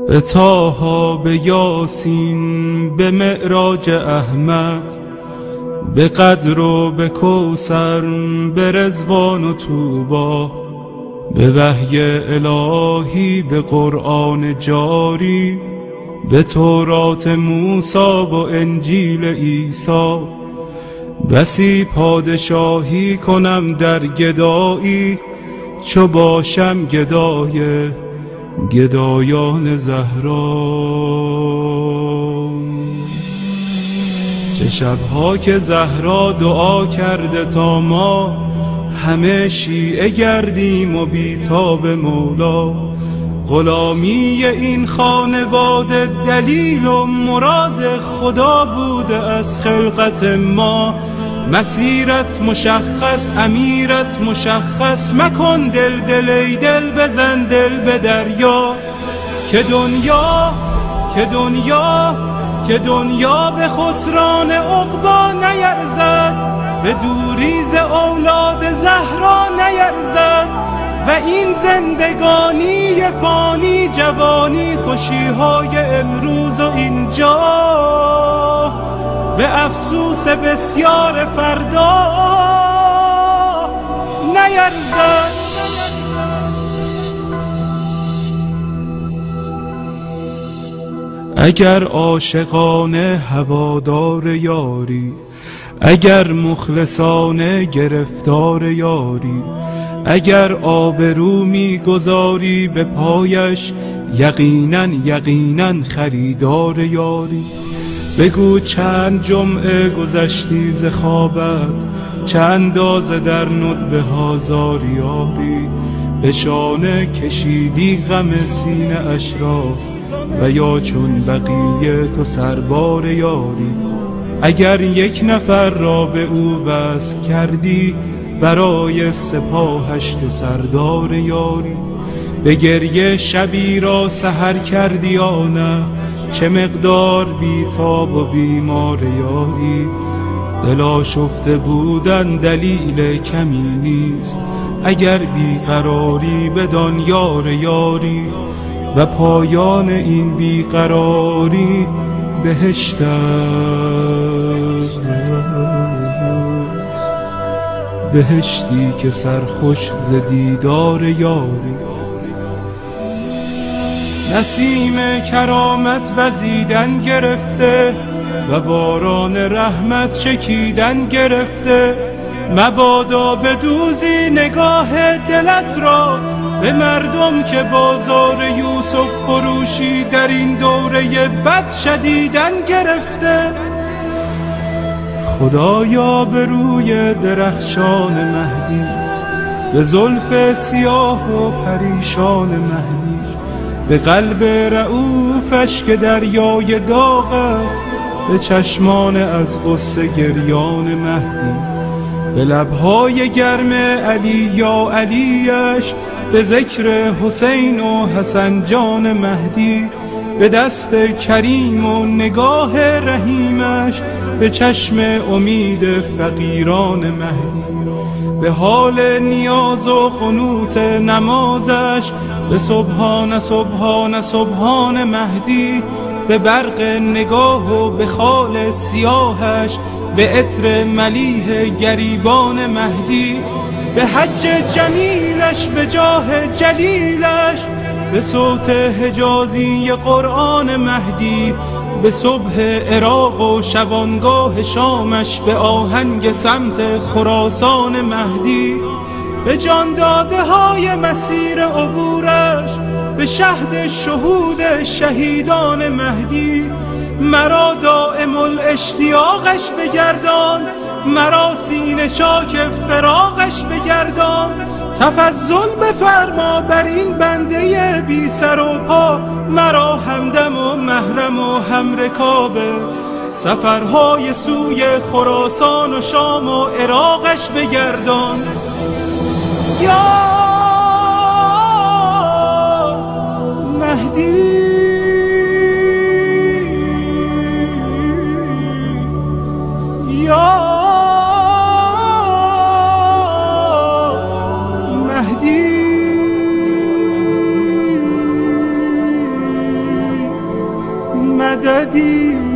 به طه، به یاسین، به معراج احمد، به قدر و به کوثر، به رضوان و طوبی، به وحی الهی، به قرآن جاری، به تورات موسی و انجیل عیسی. بسی پادشاهی کنم در گدایی، چو باشم گدای گدایان زهرا. چه شبها که زهرا دعا کرده تا ما همه شیعه گردیم و بیتاب مولا. غلامی این خانواده دلیل و مراد خدا بوده از خلقت ما. مسیرت مشخص، امیرت مشخص، مکن دل دل ای دل، بزن دل به دریا. که دنیا به خسران عقبی نیرزد، به دوریز اولاد زهرا نیرزد. و این زندگانی فانی، جوانی خوشیهای امروز و اینجا، به افسوس بسیار فردا نیرزد. اگر عاشقانه هوادار یاری، اگر مخلصانه گرفتار یاری، اگر آبرو می‌گذاری به پایش، یقیناً خریدار یاری. بگو چند جمعه گذشتی ز خوابت، چه اندازه در ندبه ها زاریاری. به شانه کشیدی غم سینه اش را، و یا چون بقیه تو سربار یاری. اگر یک نفر را به او وصل کردی، برای سپاهش تو سردار یاری. به گریه شبی را سحر کردی یا نه، چه مقدار بیتاب و بیمار یاری. دل آشفته بودن دلیل کمی نیست، اگر بیقراری بدان یار یاری. و پایان این بیقراری بهشت است، بهشتی که سرخوش ز دیدار یاری. نسیم کرامت وزیدن گرفته، و باران رحمت چکیدن گرفته. مبادا بدوزی نگاه دلت را به مردم که بازار یوسف فروشی در این دوره بد شدیدن گرفته. خدایا به روی درخشان مهدی، به زلف سیاه و پریشان مهدی، به قلب رؤوفش که دریای داغ است، به چشمان از غصه گریان مهدی، به لبهای گرم علی یا علیش، به ذکر حسین و حسن جان مهدی، به دست کریم و نگاه رحیمش، به چشم امید فقیران مهدی، به حال نیاز و قنوت نمازش، به سبحان سبحان سبحان مهدی، به برق نگاه و به خال سیاهش، به عطر ملیح گریبان مهدی، به حج جمیلش، به جاه جلیلش، به صوت حجازی قرآن مهدی، به صبح عراق و شبانگاه شامش، به آهنگ سمت خراسان مهدی، به جان داده های مسیر عبورش، به شهد شهود شهیدان مهدی. مرا دائم الاشتیاقش بگردان، مرا سینه چاک فراقش بگردان. تفضل بفرما بر این بنده بی سر و پا، مرا همدم و محرم و همرکاب سفرهای سوی خراسان و شام و عراقش بگردان. یا مهدی، یا مهدی. مددی